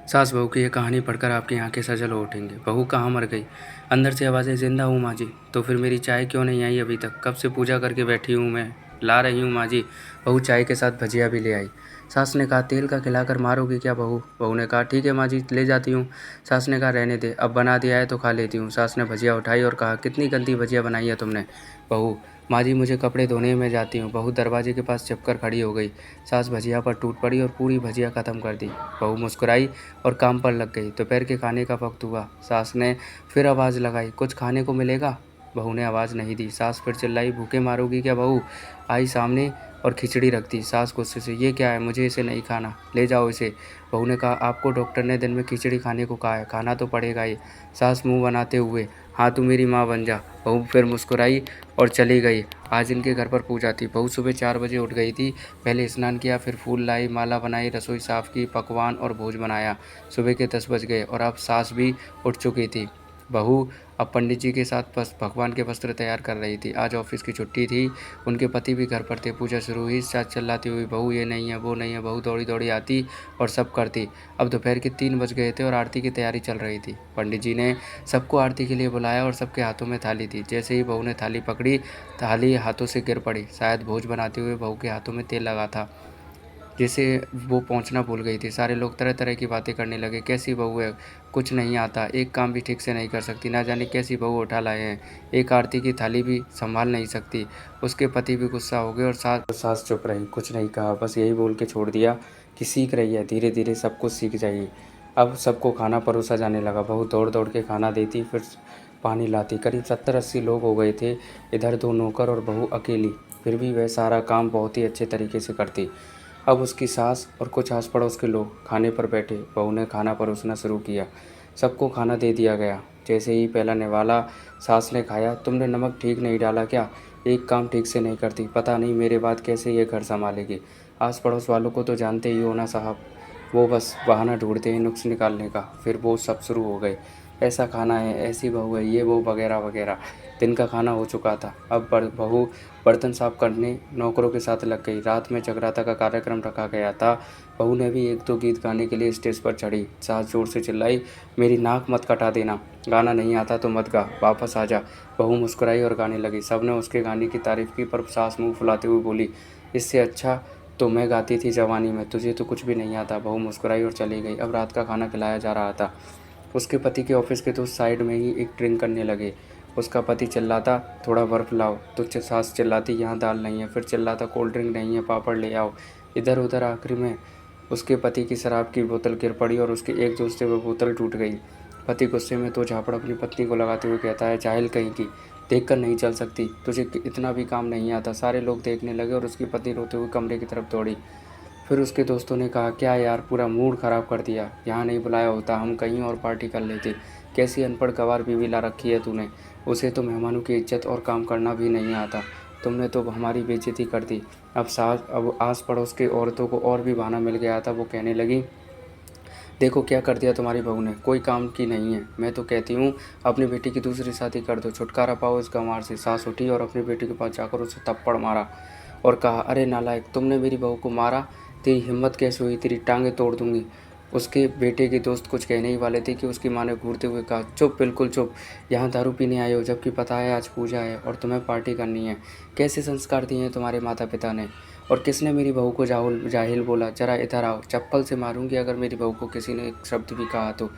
सास बहू की ये कहानी पढ़कर आपकी आंखें सजल हो उठेंगी। बहू कहाँ मर गई? अंदर से आवाज़ें, जिंदा हूँ माँ जी। तो फिर मेरी चाय क्यों नहीं आई अभी तक? कब से पूजा करके बैठी हूँ मैं, ला रही हूँ माँ जी। बहू चाय के साथ भजिया भी ले आई। सास ने कहा, तेल का खिलाकर मारोगी क्या बहू? बहू ने कहा, ठीक है माँ जी, ले जाती हूँ। सास ने कहा, रहने दे, अब बना दिया है तो खा लेती हूँ। सास ने भजिया उठाई और कहा, कितनी गंदी भजिया बनाई है तुमने। बहू, माँ जी मुझे कपड़े धोने में जाती हूँ। बहू दरवाजे के पास चपकर खड़ी हो गई। सास भजिया पर टूट पड़ी और पूरी भजिया ख़त्म कर दी। बहू मुस्कुराई और काम पर लग गई। दोपहर के खाने का वक्त हुआ। सास ने फिर आवाज़ लगाई, कुछ खाने को मिलेगा? बहू ने आवाज़ नहीं दी। सास फिर चिल्लाई, भूखे मारोगी क्या बहू? आई सामने और खिचड़ी रख दी। सास गुस्से से, ये क्या है, मुझे इसे नहीं खाना, ले जाओ इसे। बहू ने कहा, आपको डॉक्टर ने दिन में खिचड़ी खाने को कहा है, खाना तो पड़ेगा ही। सास मुंह बनाते हुए, हाँ तू मेरी माँ बन जा। बहू फिर मुस्कुराई और चली गई। आज इनके घर पर पूजा थी। बहू सुबह 4 बजे उठ गई थी। पहले स्नान किया, फिर फूल लाई, माला बनाई, रसोई साफ़ की, पकवान और भोज बनाया। सुबह के 10 बज गए और अब सास भी उठ चुकी थी। बहू अब पंडित जी के साथ बस भगवान के वस्त्र तैयार कर रही थी। आज ऑफिस की छुट्टी थी। उनके पति भी घर पर थे। पूजा शुरू हुई। सास चिल्लाती हुई, बहू ये नहीं है, वो नहीं है। बहू दौड़ी दौड़ी आती और सब करती। अब दोपहर के 3 बज गए थे और आरती की तैयारी चल रही थी। पंडित जी ने सबको आरती के लिए बुलाया और सबके हाथों में थाली थी। जैसे ही बहू ने थाली पकड़ी, थाली हाथों से गिर पड़ी। शायद भोज बनाते हुए बहू के हाथों में तेल लगा था, जिसे वो पहुंचना भूल गई थी। सारे लोग तरह तरह की बातें करने लगे। कैसी बहू है, कुछ नहीं आता, एक काम भी ठीक से नहीं कर सकती, ना जाने कैसी बहू उठा लाए हैं, एक आरती की थाली भी संभाल नहीं सकती। उसके पति भी गुस्सा हो गए और सास चुप रही, कुछ नहीं कहा, बस यही बोल के छोड़ दिया कि सीख रही है, धीरे धीरे सब कुछ सीख जाएगी। अब सबको खाना परोसा जाने लगा। बहू दौड़ दौड़ के खाना देती, फिर पानी लाती। करीब 70-80 लोग हो गए थे। इधर 2 नौकर और बहू अकेली। फिर भी वह सारा काम बहुत ही अच्छे तरीके से करती। अब उसकी सास और कुछ आस पड़ोस के लोग खाने पर बैठे। बहू ने खाना परोसना शुरू किया। सबको खाना दे दिया गया। जैसे ही पहला निवाला सास ने खाया, तुमने नमक ठीक नहीं डाला क्या? एक काम ठीक से नहीं करती, पता नहीं मेरे बाद कैसे ये घर संभालेगी। आस पड़ोस वालों को तो जानते ही हो ना साहब, वो बस बहाना ढूंढते हैं नुक्स निकालने का। फिर वो सब शुरू हो गए, ऐसा खाना है, ऐसी बहू है, ये वो वगैरह वगैरह। दिन का खाना हो चुका था। अब बहू बर्तन साफ करने नौकरों के साथ लग गई। रात में जगराता का कार्यक्रम रखा गया था। बहू ने भी 1-2 गीत गाने के लिए स्टेज पर चढ़ी। सास जोर से चिल्लाई, मेरी नाक मत कटा देना, गाना नहीं आता तो मत गा, वापस आ जा। बहू मुस्कुराई और गाने लगी। सबने उसके गाने की तारीफ की, पर सास मुंह फुलाते हुए बोली, इससे अच्छा तो मैं गाती थी जवानी में, तुझे तो कुछ भी नहीं आता। बहू मुस्कुराई और चली गई। अब रात का खाना खिलाया जा रहा था। उसके पति के ऑफिस के दोस्त साइड में ही एक ड्रिंक करने लगे। उसका पति चिल्लाता, थोड़ा बर्फ़ लाओ, तो सास चिल्लाती, यहाँ दाल नहीं है। फिर चिल्लाता, कोल्ड ड्रिंक नहीं है, पापड़ ले आओ। इधर उधर आखिर में उसके पति की शराब की बोतल गिर पड़ी और उसके एक दोस्त से वह बोतल टूट गई। पति गुस्से में तो झापड़ अपनी पत्नी को लगाते हुए कहता है, जाहिल कहीं की, देख कर नहीं चल सकती, तुझे इतना भी काम नहीं आता। सारे लोग देखने लगे और उसकी पत्नी रोते हुए कमरे की तरफ दौड़ी। फिर उसके दोस्तों ने कहा, क्या यार, पूरा मूड ख़राब कर दिया, यहाँ नहीं बुलाया होता, हम कहीं और पार्टी कर लेते। कैसी अनपढ़ गँवार बीवी ला रखी है तूने, उसे तो मेहमानों की इज्जत और काम करना भी नहीं आता, तुमने तो हमारी बेइज्जती कर दी। अब आस पड़ोस के औरतों को और भी बहाना मिल गया था। वो कहने लगी, देखो क्या कर दिया तुम्हारी बहू ने, कोई काम की नहीं है। मैं तो कहती हूँ अपनी बेटी की दूसरी शादी कर दो, छुटकारा पाओ इस गंवार से। सास उठी और अपनी बेटी के पास जाकर उसे थप्पड़ मारा और कहा, अरे नालायक, तुमने मेरी बहू को मारा, तेरी हिम्मत कैसे हुई, तेरी टांगें तोड़ दूंगी। उसके बेटे के दोस्त कुछ कहने ही वाले थे कि उसकी माँ ने घूरते हुए कहा, चुप, बिल्कुल चुप, यहाँ दारू पीने आए हो, जबकि पता है आज पूजा है और तुम्हें पार्टी करनी है। कैसे संस्कार दिए हैं तुम्हारे माता पिता ने? और किसने मेरी बहू को जाहिल बोला? जरा इधर आओ, चप्पल से मारूंगी अगर मेरी बहू को किसी ने एक शब्द भी कहा तो।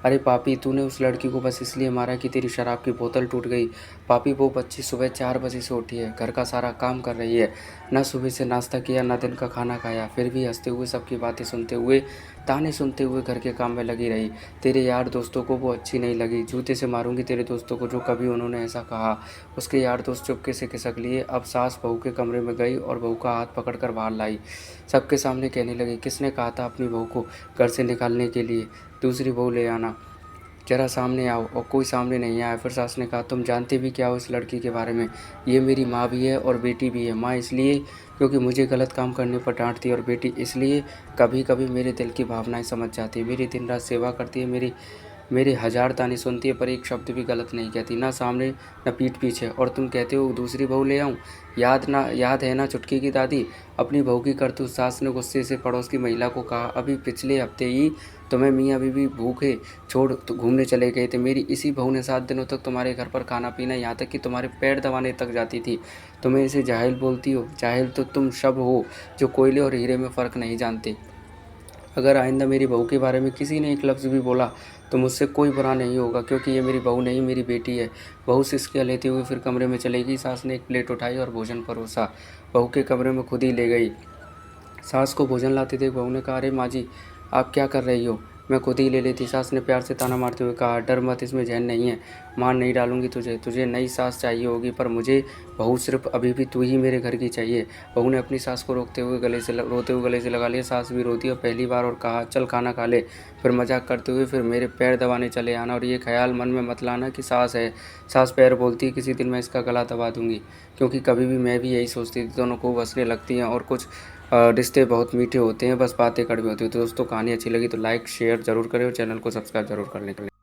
अरे पापी, तूने उस लड़की को बस इसलिए मारा कि तेरी शराब की बोतल टूट गई। पापी, वो बच्ची सुबह 4 बजे से उठी है, घर का सारा काम कर रही है, ना सुबह से नाश्ता किया, ना दिन का खाना खाया, फिर भी हंसते हुए, सबकी बातें सुनते हुए, ताने सुनते हुए घर के काम में लगी रही। तेरे यार दोस्तों को वो अच्छी नहीं लगी, जूते से मारूंगी तेरे दोस्तों को जो कभी उन्होंने ऐसा कहा। उसके यार दोस्त चुपके से खिसक लिए। अब सास बहू के कमरे में गई और बहू का हाथ पकड़कर बाहर लाई। सबके सामने कहने लगी, किसने कहा था अपनी बहू को घर से निकालने के लिए? दूसरी बहू ले आना, जरा सामने आओ। और कोई सामने नहीं आया। फिर सास ने कहा, तुम जानते भी क्या हो इस लड़की के बारे में? ये मेरी माँ भी है और बेटी भी है। माँ इसलिए क्योंकि मुझे गलत काम करने पर डांटती है, और बेटी इसलिए कभी कभी मेरे दिल की भावनाएं समझ जाती है, मेरी दिन रात सेवा करती है, मेरी मेरे हज़ार ताने सुनती है पर एक शब्द भी गलत नहीं कहती, ना सामने न पीठ पीछे। और तुम कहते हो दूसरी बहू ले आऊँ? याद है ना चुटकी की दादी? अपनी बहू की करतूत। सास ने गुस्से से पड़ोस की महिला को कहा, अभी पिछले हफ्ते ही तुम्हें मियाँ बीवी भूखे छोड़ तो घूमने चले गए थे। मेरी इसी बहू ने 7 दिनों तक तुम्हारे घर पर खाना पीना, यहाँ तक कि तुम्हारे पैर दबाने तक जाती थी। तुम्हें इसे जाहिल बोलती हो? जाहिल तो तुम सब हो जो कोयले और हीरे में फ़र्क नहीं जानते। अगर आइंदा मेरी बहू के बारे में किसी ने एक लफ्ज़ भी बोला तो मुझसे कोई बुरा नहीं होगा, क्योंकि ये मेरी बहू नहीं, मेरी बेटी है। बहू सिसकियाँ लेते हुए फिर कमरे में चली गई। सास ने एक प्लेट उठाई और भोजन परोसा। बहू के कमरे में खुद ही ले गई। सास को भोजन लाते देख बहू ने कहा, अरे माँ जी, आप क्या कर रही हो? मैं खुद ही ले लेती। सास ने प्यार से ताना मारते हुए कहा, डर मत, इसमें जहन नहीं है। मार नहीं डालूंगी तुझे नई सास चाहिए होगी, पर मुझे बहू सिर्फ अभी भी तू ही मेरे घर की चाहिए। बहू ने अपनी सास को रोते हुए गले से लगा लिया। सास भी रोती और पहली बार और कहा, चल खाना खा ले। फिर मजाक करते हुए फिर मेरे पैर दबाने चले आना, और ये ख्याल मन में मत लाना कि सास है। सास पैर बोलती है, किसी दिन मैं इसका गला दबा दूंगी। क्योंकि कभी भी मैं भी यही सोचती थी, दोनों खूब हंसने लगती हैं और कुछ रिश्ते बहुत मीठे होते हैं, बस बातें कड़वी होती हैं। तो दोस्तों, कहानी अच्छी लगी तो लाइक शेयर ज़रूर करें और चैनल को सब्सक्राइब ज़रूर करने के लिए।